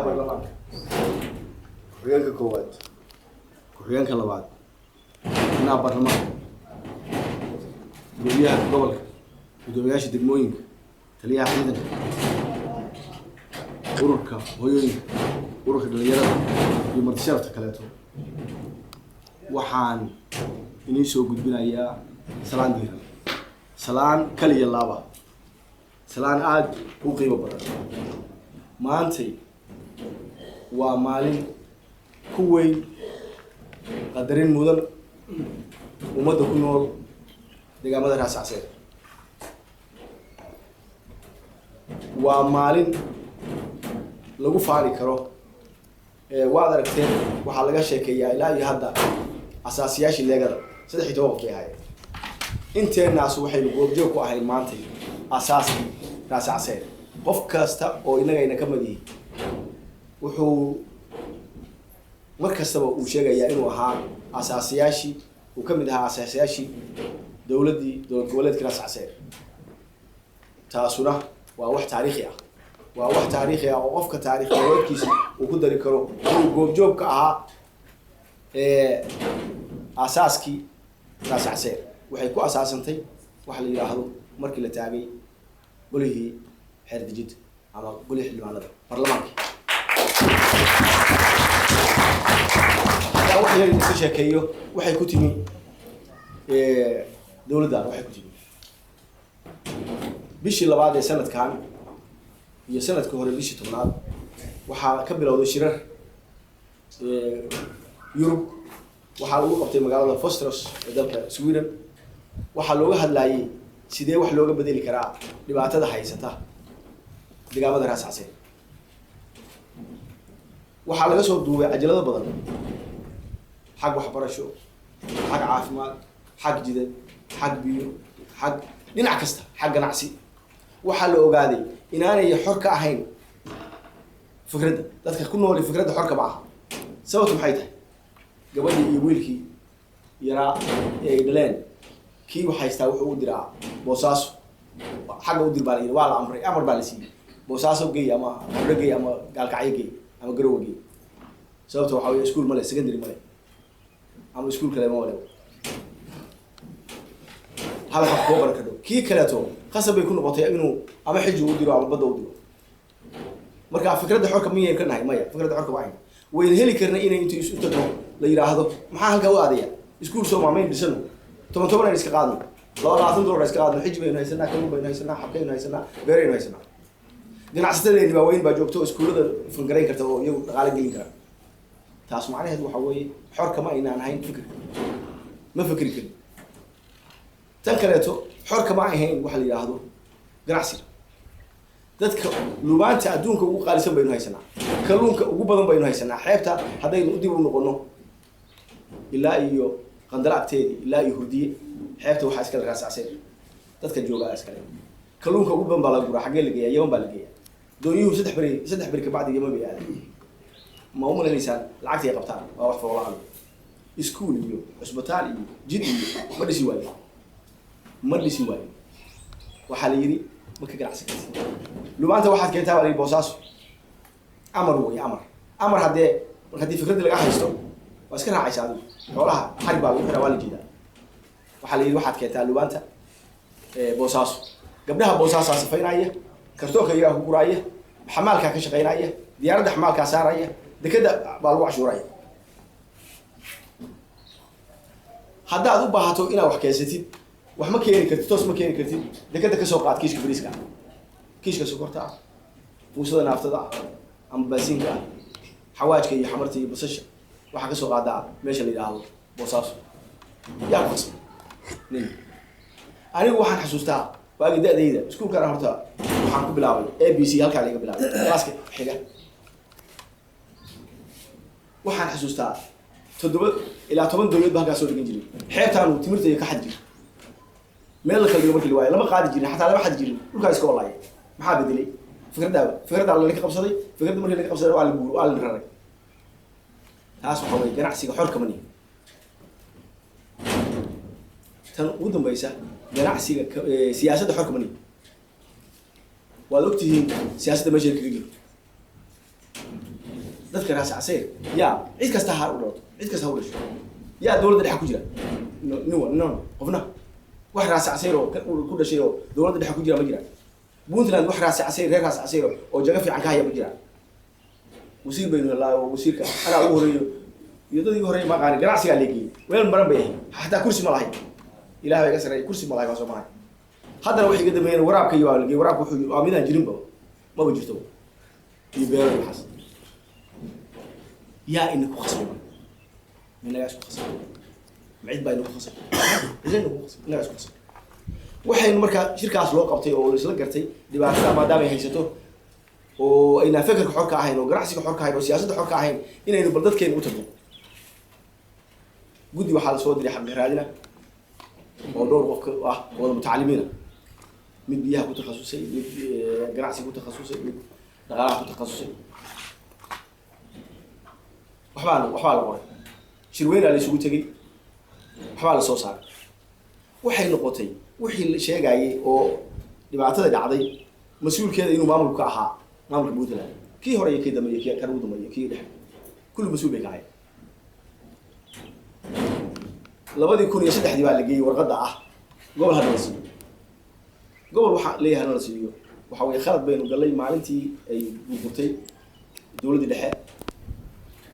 gudoomiyaha baarlamaanka ku-xigeenka koowaad ku-xigeenka labaad xubnaha baarlamaanka gudoomiyaha gobolka gudoomiyaasha degmooyinka taliyaha ciidanka ururka hooyooyinka ururka dhalinyarada iyo marti sharafta kaleeto waxaan inii soo gudbinayaa salaan diiran salaan kaliya laaba salaan aad u qiimo badan maantay waa maalin ku weyn qadarin mudan ummadda ku nool deegaamada Raas Caseer waa maalin lagu faari karo waad aragteen waxaa laga sheekeeyaa ilaa iyo hadda asaasiyaashii leegada 13 qof bay ahaayeen inteenaas waxay goobjoog ku ahayn maanta asaaskii Raas Caseer qof kasta oo inagayna ka mid yahay wuxuu markastaba uu sheegayaa inuu ahaa asaasiyaashii uu ka mid ahaa asaasiyaashii dowlad goboleedka Raas Caseer taasuna waa wax taariikhi ah oo qofka taariikhda uu ku dari karo uu goobjoog ka ahaa asaaskii Raas Caseer waxay ku asaasantay waxa la yiraahdo markii la taagay golihii xeer dejinta ama golihii xildhibaanada baarlamaanka waxa yar inta sheekeeyo waxay ku timi dowladda waxay ku timi bishii labaad ee sanadkan iyo sanadkii hore bishii tobnaad waxaa ka bilowday shirar Yurub waxaa lagu qabtay magaalada Fostros ee dalka Sweden waxaa looga hadlayay sidee wax looga bedeli karaa dhibaatada haysata deegaamada Raas Caseer waxaa laga soo duubay cajalado badan xag waxbarasho xag caafimaad xag jidad xag biyo xag dhinac kasta xag ganacsi waxaa la ogaaday inaanay xor ka ahayn fikradda dadka ku nool fikradda xor ka ma aha sababtu maxay tahay gabadhii iyo wiilkii yaraa ee dhaleen kii waxa haystaa wuxuu u diraa Boosaaso xagga u dirbaa waa la amar baa la siiyay Boosaaso geey ama Hargeysa ama Gaalkacyo geey ama Garowe geey sababtu waxa weeye iskuul male secondary male ama iskuul kale ma wada hal qof oo barkado kii kale to qasab ay ku noqotay inuu ama xiji u diro ama badda u diro marka fikradda xorka miyay ka nahay maya fikradda xorka waa way heli karnaa inay intii isu tago la yiraahdo maxaa halka u aadaya iskuul Soomaaliyeed dhisano toban ay iska qaadno $20 iska qaadno xiji baynu haysanaa kalluun baynu haysanaa xabkaynu haysanaa beeraynu haysanaa ganacsatada waaweyn baa joogto iskuulada fungareyn karta oo iyagu dhaqaale gelin kara taas macnaheedu waxa weeye xorka ma aynaan ahayn fikir ma fikri karin tan kaleeto xorka ma ahayn waxa la yiraahdo ganacsi dadka lubaanta adduunka ugu qaalisan baynu haysanaa kalluunka ugu badan baynu haysanaa xeebta hadaynu dib u noqono ilaa iyo qandaraagteedii ilaa iyo hurdiye xeebta waxa iska Raas Caseer dadka jooga iska leh kalluunka ugu badan baa la guraa xagee la geeyaa Yemen baa la geeyaa dooniyuhu saddex bari ka bacdi Yemen bay aadeen ma u malaynaysan lacagta ay qabtaan waa wax fawlaan iskuul iyo isbitaal iyo jid iyo ma dhisi waayo waxa la yiri marka ganacsi lumaanta waxaad keentaa wali Boosaaso amar hadii fikradda laga haysto waa iska raacaysaa xoolaha xarig baa lagu xiraa waa la jeedaa waxa la yiri waxaad keentaa lumaanta Boosaaso gabdhaha Boosaaso safaynaya kartoonka iyaga ku guraaya xamaalka ka shaqeynaya diyaaradda xamaalka saaraya dekada baa lagu cashuuraya haddaad u baahato inaad wax keensatid wax ma keeni kartid toos ma keeni kartid dekada ka soo qaad kiishka bariiska kiishka sokorta fuusada naaftada ama baasiinka xawaajka iyo xamarta iyo basasha waxa ka soo qaadaa meesha la yiraahdo Boosaaso yaa qasab nin anigu waxaan xasuustaa waagi da'dayda iskuulka horta waxaan ku bilaabay ABC halka laga bilaabay klaaska xiga waxaan xasuustaa 7 ilaa 10 dawlad baa halkaas soo dhigan jiray xeebtaan timirta iyo ka xad jiray meel kale iyo markii waayo lama qaadi jirin xataa lama xad jirin dhulka iska walaayay maxaa bedelay fikradda la ka qabsaday fikradda markii la qabsaday waa la guur waa la raray taas waxa weeye ganacsiga xorka mani tan ugu dambaysa ganacsiga siyaasadda xorka mani waad ogtihiin siyaasadda meesha kaga jirto dadka raas casayr yaa cid kasta ha u dhawto cid kasta ha u dhasho yaa dowladda dhexe ku jira no qofna wax raas casayr oo ku dhashay oo dowladda dhexe ku jira ma jira Puntland wax raas casayr reer raas casayr oo jaga fiican ka haya ma jira wasiir baynu la wasiirka ana ugu horeeyo iyadoo horeey ma qaani ganacsiga leeyahay weel maran bay hataa kursi ma lahayn ilaahay ka sareey kursi ma lahayn soo maahay haddana wixii ka dambeeyay waraabka iyo waalgay waraabku wuxuu aaminaan jirin ma jirto iyo beero waxas yaa in ku khasbo من لا يسوق خسر معيد باي نقول خسر زين نقول خسر لا يسوق خسر waxay marka shirkaas loo qabtay oo isla gartay dhibaatada maadaama ay haysato oo ayna fikirka xorka ahayn oo ganacsiga xorka ahayn oo siyaasadda xorka ahayn inaynu bal dadkeena u tagno guddi waxa la soo diray xaq raadina oo dhowr qof ah oo mutacalimiina mid biyaha ku takhasusay mid ganacsiga ku takhasusay mid dhaqaalaha ku takhasusay waxbaa la qoray shirweyna la isugu tagay waxbaa la soo saaray waxay noqotay wixii la sheegayay oo dhibaatada dhacday mas'uulkeeda inuu maamulku ahaa maamulka Puntland kii hore iyo kii dambe iyo kii kan ugu dambeeyay kii dhexe kullu mas'uul bay kaayeen 2003 baa la geeyay warqadda ah gobol hadalsi gobol waxa leeyahay la siiyo waxa way khalad baynu galay maalintii ay burburtay dawladda dhexe